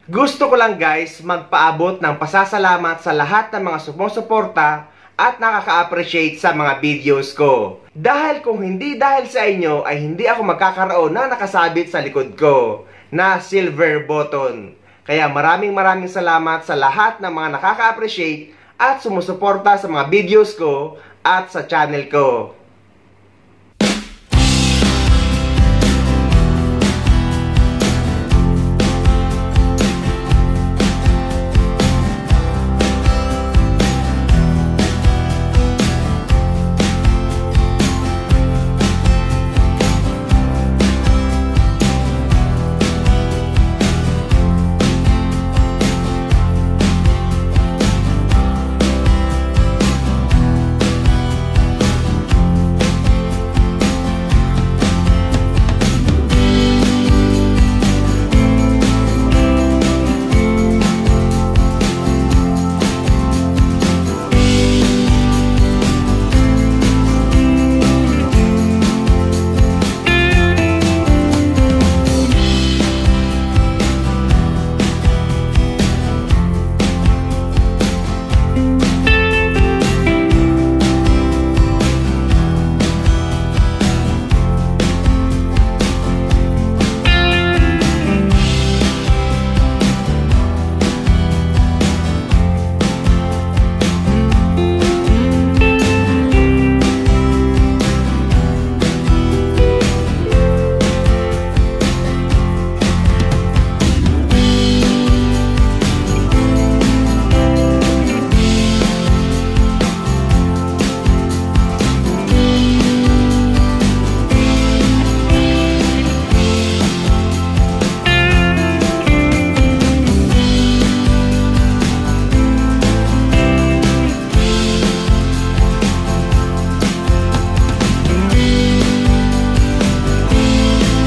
Gusto ko lang guys magpaabot ng pasasalamat sa lahat ng mga sumusuporta at nakaka-appreciate sa mga videos ko. Dahil kung hindi dahil sa inyo ay hindi ako magkakaroon na nakasabit sa likod ko na silver button. Kaya maraming salamat sa lahat ng mga nakaka-appreciate at sumusuporta sa mga videos ko at sa channel ko.